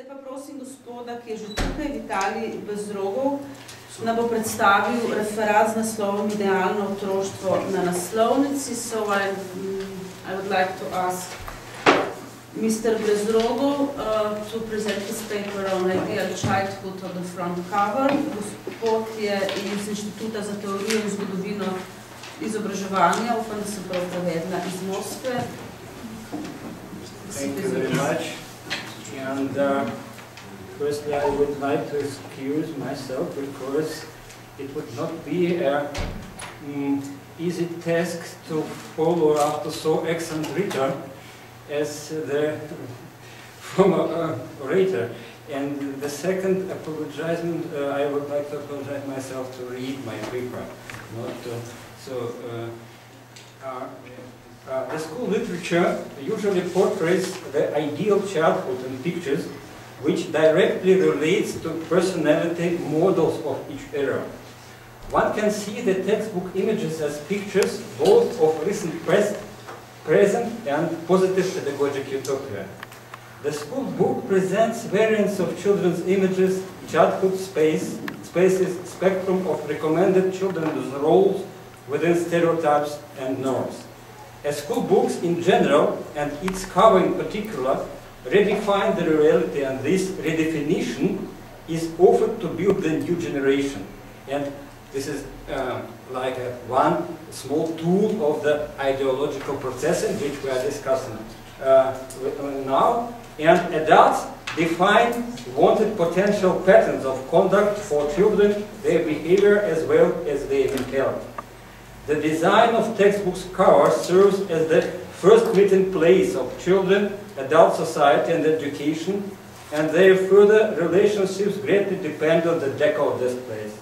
Zdaj pa prosim gospoda, ki je že tukaj, Vitalij Bezrogov, nam bo predstavil referat z naslovom Idealno otroštvo na naslovnici. So I would like to ask Mr. Bezrogov to present his paper on ideal childhood on the front cover. Gospod je iz Inštituta za teorijo in zgodovino izobraževanja, upam, da sem prav prevedla, iz Moskve. Thank you very much. And firstly, I would like to excuse myself because it would not be an easy task to follow after so excellent reader as the former orator. And the second apologizement, I would like to apologize myself to read my paper. The school literature usually portrays the ideal childhood in pictures which directly relates to personality models of each era. One can see the textbook images as pictures both of recent present and positive pedagogic utopia. The school book presents variants of children's images, childhood spaces, spectrum of recommended children's roles within stereotypes and norms. As school books in general, and its cover in particular, redefine the reality, and this redefinition is offered to build the new generation. And this is like one small tool of the ideological processing which we are discussing now. And adults define wanted potential patterns of conduct for children, their behavior as well as their mentality. The design of textbooks cover serves as the first meeting place of children, adult society and education, and their further relationships greatly depend on the decor displays.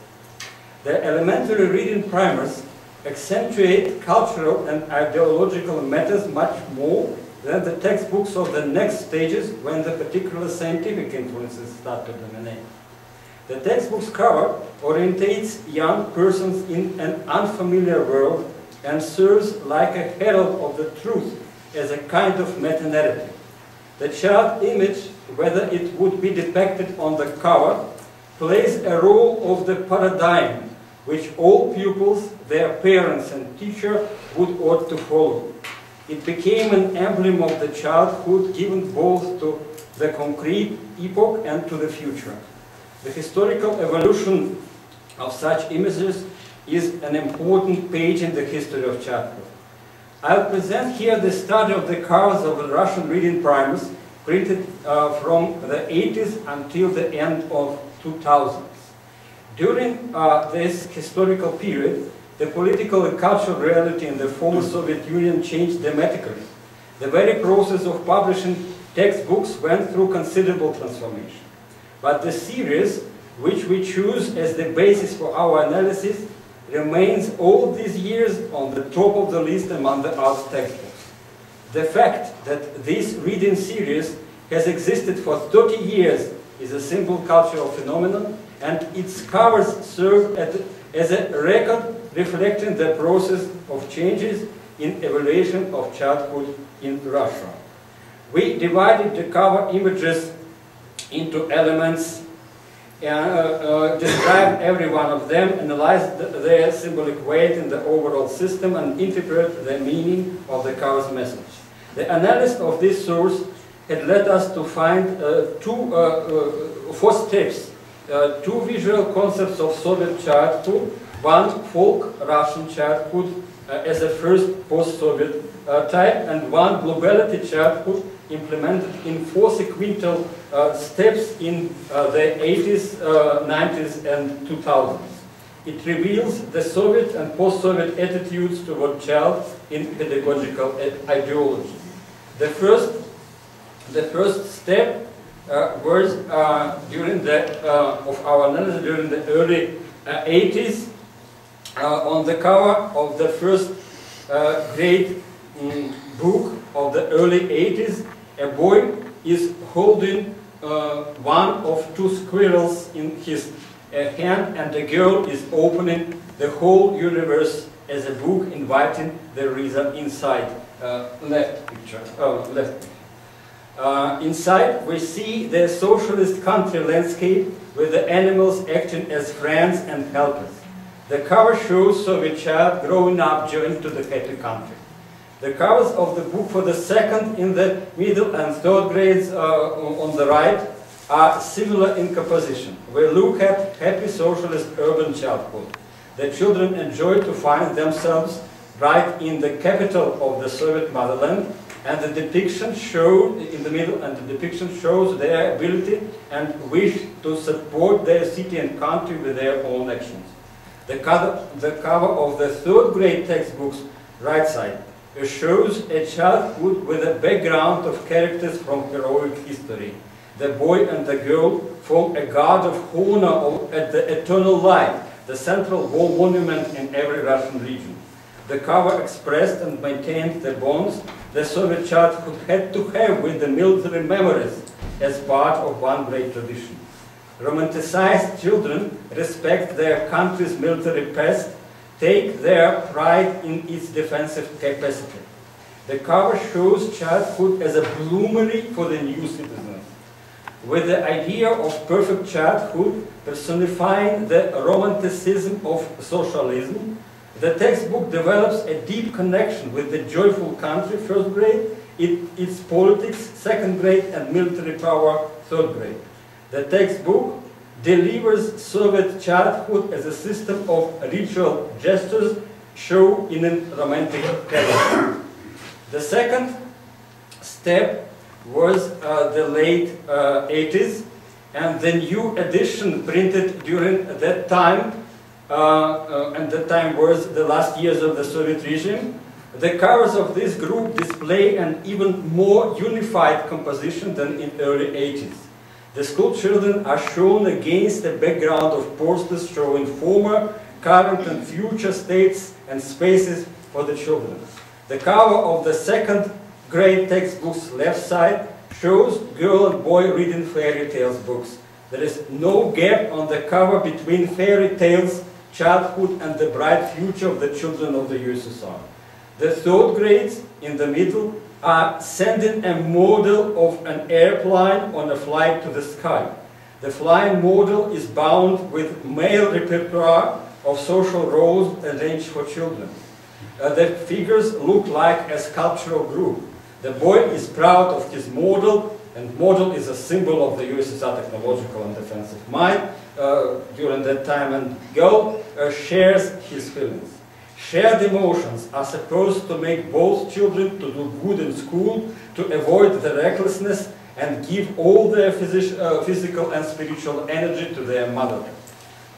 The elementary reading primers accentuate cultural and ideological matters much more than the textbooks of the next stages when the particular scientific influences start to dominate. The textbook's cover orientates young persons in an unfamiliar world and serves like a herald of the truth as a kind of meta-narrative. The child image, whether it would be depicted on the cover, plays a role of the paradigm which all pupils, their parents and teacher would ought to follow. It became an emblem of the childhood given both to the concrete epoch and to the future. The historical evolution of such images is an important page in the history of childhood. I'll present here the study of the covers of the Russian reading primers printed from the 80s until the end of 2000s. During this historical period, the political and cultural reality in the former Soviet Union changed dramatically. The very process of publishing textbooks went through considerable transformation. But the series, which we choose as the basis for our analysis, remains all these years on the top of the list among the arts textbooks. The fact that this reading series has existed for 30 years is a simple cultural phenomenon, and its covers serve as a record reflecting the process of changes in evaluation of childhood in Russia. We divided the cover images into elements, describe every one of them, analyze their symbolic weight in the overall system, and interpret the meaning of the cover's message. The analysis of this source had led us to find four steps, two visual concepts of Soviet childhood, one folk Russian childhood as a first post-Soviet type, and one globality childhood implemented in four sequential steps in the 80s, 90s and 2000s. It reveals the Soviet and post-Soviet attitudes toward child in pedagogical ideology. The first step was during of our analysis during the early 80s. On the cover of the first grade book of the early 80s, a boy is holding one of two squirrels in his hand, and the girl is opening the whole universe as a book, inviting the reader inside. Left picture. Inside, we see the socialist country landscape with the animals acting as friends and helpers. The cover shows Soviet child growing up joined to the happy country. The covers of the book for the second in the middle and third grades on the right are similar in composition. We look at happy socialist urban childhood. The children enjoy to find themselves right in the capital of the Soviet motherland, and the depiction shown in the middle, and the depiction shows their ability and wish to support their city and country with their own actions. The cover of the third grade textbook's right side shows a childhood with a background of characters from heroic history. The boy and the girl form a guard of honor at the eternal light, the central war monument in every Russian region. The cover expressed and maintained the bonds the Soviet childhood had to have with the military memories as part of one great tradition. Romanticized children respect their country's military past, take their pride in its defensive capacity. The cover shows childhood as a bloomery for the new citizens, with the idea of perfect childhood personifying the romanticism of socialism. The textbook develops a deep connection with the joyful country, first grade, its politics, second grade, and military power, third grade. The textbook delivers Soviet childhood as a system of ritual gestures shown in a romantic character. The second step was the late 80s, and the new edition printed during that time, and that time was the last years of the Soviet regime. The covers of this group display an even more unified composition than in early 80s. The school children are shown against a background of posters showing former, current and future states and spaces for the children. The cover of the second grade textbook's left side shows girl and boy reading fairy tales books. There is no gap on the cover between fairy tales, childhood and the bright future of the children of the USSR. The third grades in the middle are sending a model of an airplane on a flight to the sky. The flying model is bound with male repertoire of social roles arranged for children. The figures look like a sculptural group. The boy is proud of his model, and model is a symbol of the USSR technological and defensive might during that time, and girl shares his feelings. Shared emotions are supposed to make both children to do good in school, to avoid the recklessness, and give all their physical and spiritual energy to their mother.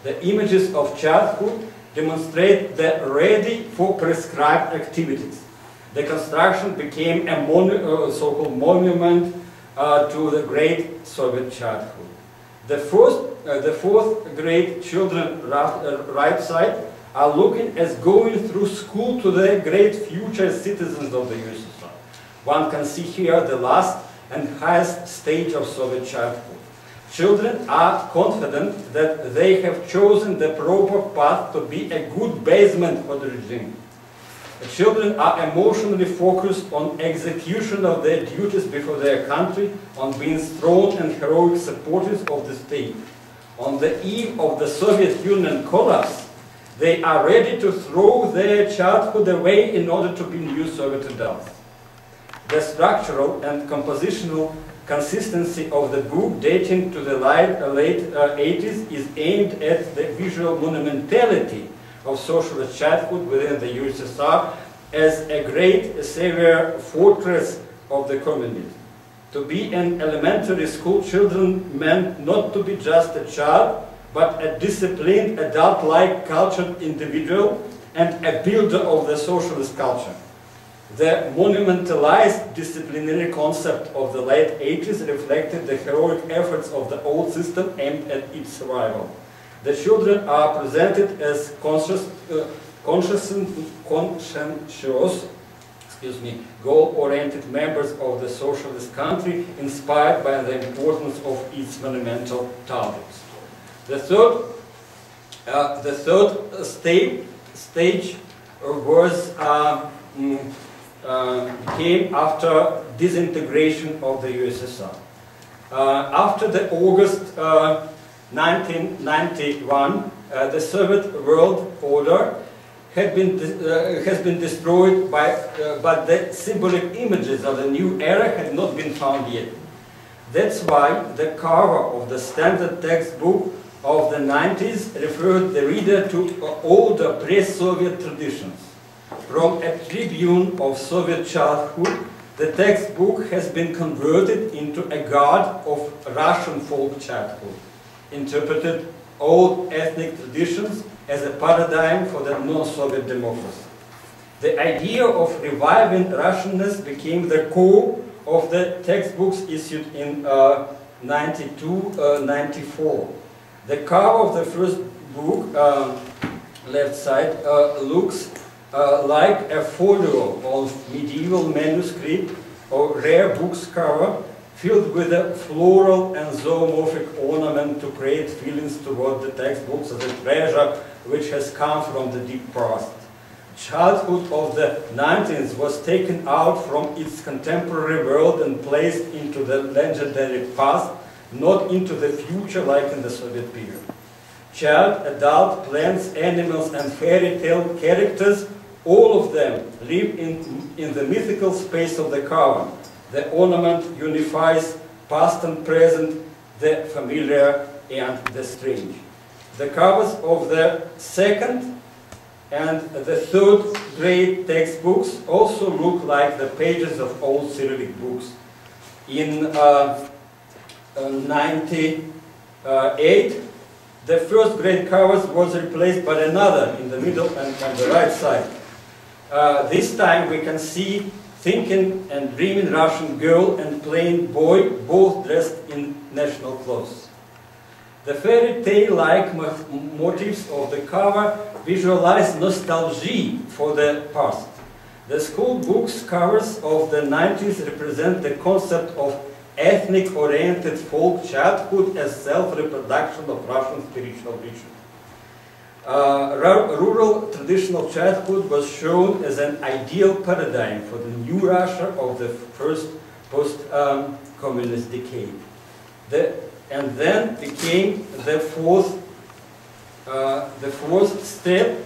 The images of childhood demonstrate the ready for prescribed activities. The construction became a so-called monument to the great Soviet childhood. The fourth grade children, right side, are looking as going through school to the great future citizens of the USSR. One can see here the last and highest stage of Soviet childhood. Children are confident that they have chosen the proper path to be a good basement for the regime. The children are emotionally focused on execution of their duties before their country, on being strong and heroic supporters of the state. On the eve of the Soviet Union collapse, they are ready to throw their childhood away in order to be new Soviet adults. The structural and compositional consistency of the book, dating to the late 80s, is aimed at the visual monumentality of socialist childhood within the USSR as a great savior fortress of the communism. To be an elementary school children meant not to be just a child, but a disciplined, adult-like, cultured individual and a builder of the socialist culture. The monumentalized disciplinary concept of the late 80s reflected the heroic efforts of the old system aimed at its survival. The children are presented as conscientious, goal-oriented members of the socialist country, inspired by the importance of its monumental targets. The third stage was came after disintegration of the USSR. After the August 1991, the Soviet world order has been destroyed but the symbolic images of the new era had not been found yet. That's why the cover of the standard textbook of the 90s referred the reader to older pre-Soviet traditions. From a tribune of Soviet childhood, the textbook has been converted into a guide of Russian folk childhood, interpreted old ethnic traditions as a paradigm for the non-Soviet democracy. The idea of reviving Russianness became the core of the textbooks issued in 92-94. The cover of the first book, left side, looks like a folio of medieval manuscript or rare books cover filled with a floral and zoomorphic ornament to create feelings toward the textbooks as a treasure which has come from the deep past. Childhood of the 90s was taken out from its contemporary world and placed into the legendary past, not into the future like in the Soviet period. Child, adult, plants, animals and fairy tale characters, all of them live in the mythical space of the cover. The ornament unifies past and present, the familiar and the strange. The covers of the second and the third grade textbooks also look like the pages of old Cyrillic books. In 98, the first grade covers was replaced by another in the middle and on the right side. This time we can see thinking and dreaming Russian girl and plain boy, both dressed in national clothes. The fairy tale-like motifs of the cover visualize nostalgia for the past. The school books covers of the 90s represent the concept of ethnic-oriented folk childhood as self-reproduction of Russian spiritual vision. Rural traditional childhood was shown as an ideal paradigm for the new Russia of the first post-communist decade. And then became the fourth step,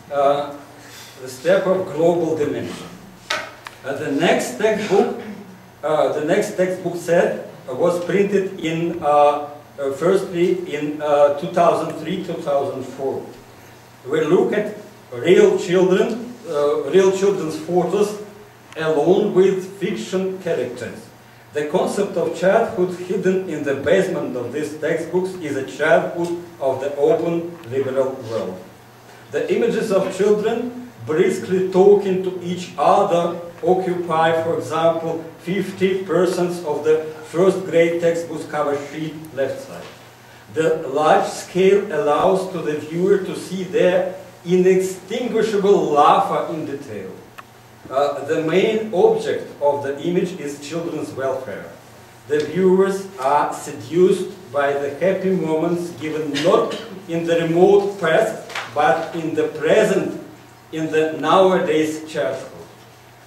the step of global dimension. The next textbook set was printed in firstly in 2003-2004. We look at real children's photos along with fiction characters. The concept of childhood hidden in the basement of these textbooks is a childhood of the open, liberal world. The images of children briskly talking to each other occupy, for example, 50% of the first grade textbook cover sheet left side. The large scale allows to the viewer to see their inextinguishable laughter in detail. The main object of the image is children's welfare. The viewers are seduced by the happy moments given not in the remote past, but in the present, in the nowadays childhood.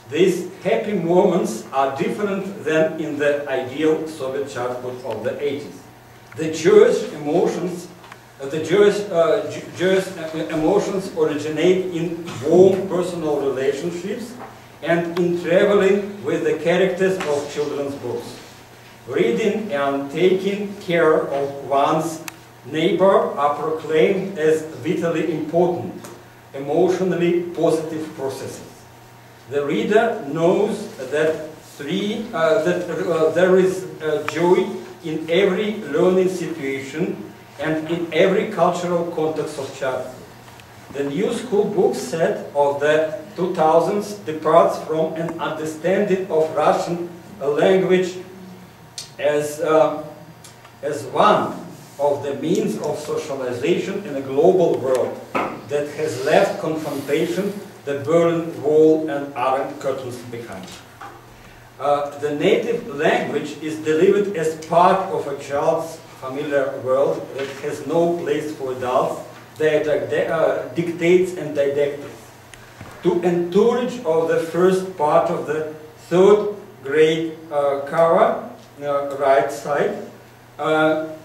These happy moments are different than in the ideal Soviet childhood of the 80s. The Jewish emotions originate in warm personal relationships and in traveling with the characters of children's books. Reading and taking care of one's neighbor are proclaimed as vitally important, emotionally positive processes. The reader knows that there is joy in every learning situation and in every cultural context of childhood. The new school book set of the 2000s departs from an understanding of Russian language as one of the means of socialization in a global world that has left confrontation, the Berlin Wall and Iron Curtains behind. The native language is delivered as part of a child's familiar world that has no place for adults, dictates and didactics. To encourage of the first part of the third grade cover, right side,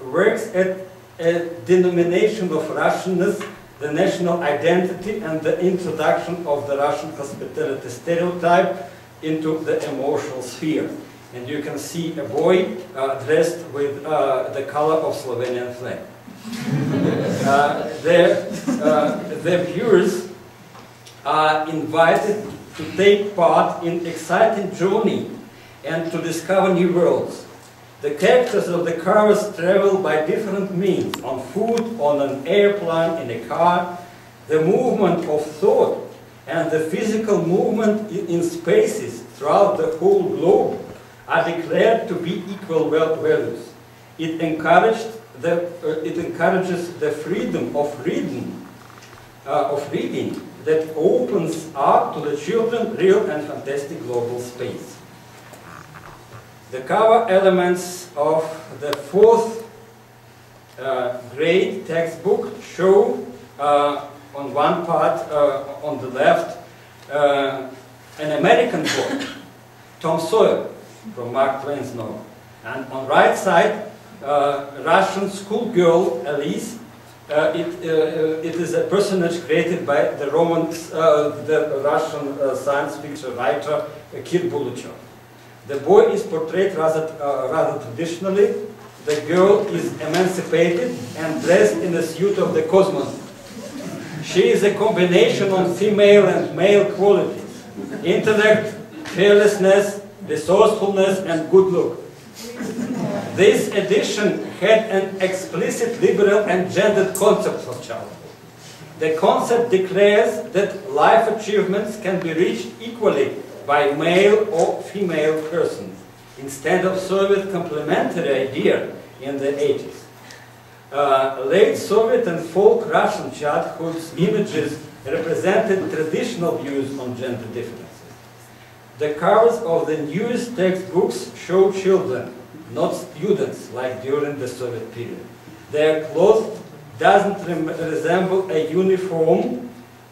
works at a denomination of Russianness, the national identity, and the introduction of the Russian hospitality stereotype into the emotional sphere. And you can see a boy dressed with the color of Slovenian flag. The viewers are invited to take part in exciting journey and to discover new worlds. The characters of the covers travel by different means, on foot, on an airplane, in a car. The movement of thought and the physical movement in spaces throughout the whole globe are declared to be equal values. It encourages the freedom of reading that opens up to the children real and fantastic global space. The cover elements of the fourth grade textbook show on one part, on the left, an American book, Tom Sawyer, from Mark Twain's novel. And on right side, Russian schoolgirl Elise. It is a personage created by the Russian science fiction writer Kir Buluchov. The boy is portrayed rather traditionally. The girl is emancipated and dressed in a suit of the cosmonaut. She is a combination of female and male qualities: intellect, fearlessness, resourcefulness, and good look. This edition had an explicit liberal and gendered concept of childhood. The concept declares that life achievements can be reached equally by male or female persons, instead of Soviet complementary idea in the 80s. Late Soviet and folk Russian childhood's images represented traditional views on gender differences. The covers of the newest textbooks show children, not students, like during the Soviet period. Their clothes doesn't resemble a uniform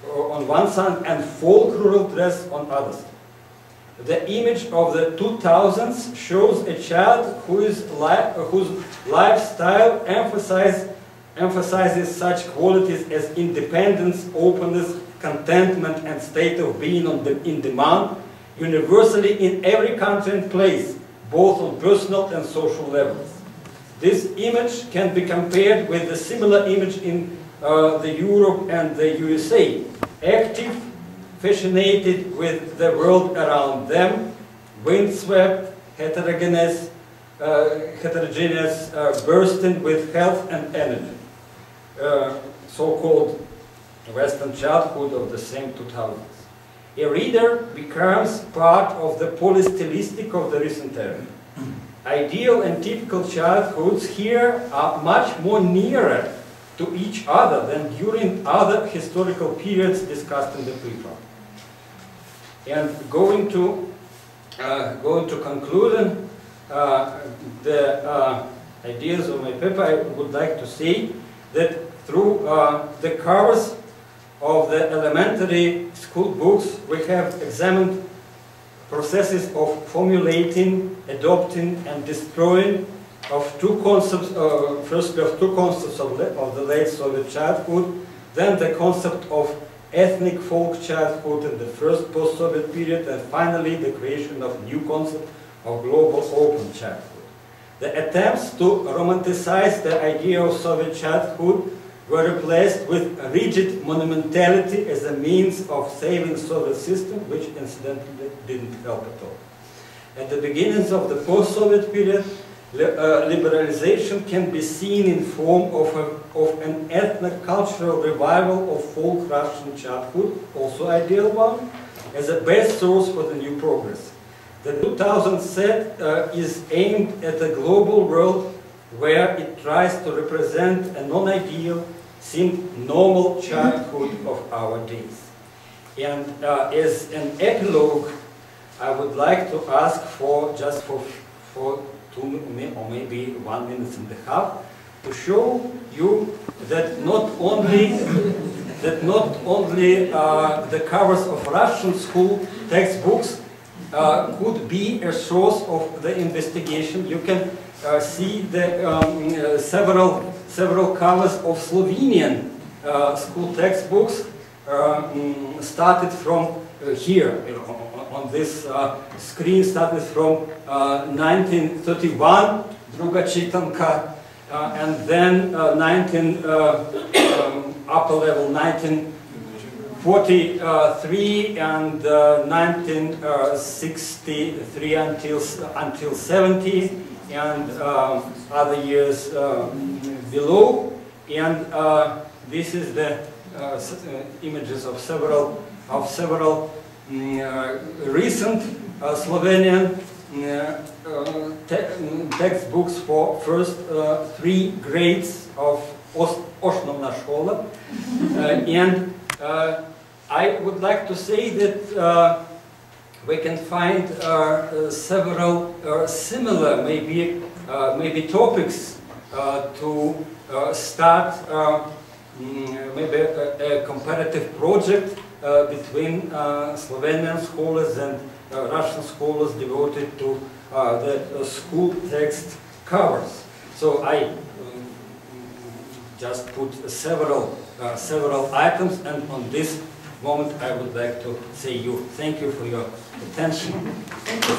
on one side and folk rural dress on others. The image of the 2000s shows a child whose lifestyle emphasizes such qualities as independence, openness, contentment, and state of being in demand, universally in every country and place, both on personal and social levels. This image can be compared with the similar image in the Europe and the USA. Active, fascinated with the world around them, windswept, heterogeneous, bursting with health and energy. So-called Western childhood of the same 2000s. A reader becomes part of the polystylistic of the recent era. Ideal and typical childhoods here are much more nearer to each other than during other historical periods discussed in the pre-part. And going to conclusion, the ideas of my paper, I would like to say that through the covers of the elementary school books, we have examined processes of formulating, adopting, and destroying of two concepts. Firstly, of two concepts of the late Soviet childhood, then the concept of ethnic folk childhood in the first post-Soviet period, and finally the creation of new concept of global open childhood. The attempts to romanticize the idea of Soviet childhood were replaced with rigid monumentality as a means of saving Soviet system, which incidentally didn't help at all. At the beginnings of the post-Soviet period, liberalization can be seen in form of an ethno-cultural revival of folk Russian childhood, also ideal one, as a best source for the new progress. The 2000 set is aimed at a global world where it tries to represent a non-ideal, seemed normal childhood of our days. And as an epilogue, I would like to ask for just for 2 or maybe 1.5 minutes to show you that not only the covers of Russian school textbooks could be a source of the investigation. You can see the several covers of Slovenian school textbooks started from here, on this screen, started from 1931, Druga Čitanka, and then upper level 1943 and 1963 until 70, and other years below. And this is the images of several recent Slovenian textbooks for first 3 grades of Osnovna škola. And I would like to say that we can find several similar, maybe topics to start maybe a comparative project between Slovenian scholars and Russian scholars devoted to the school text covers. So I just put several items, and on this moment I would like to say thank you for your attention. Thank you.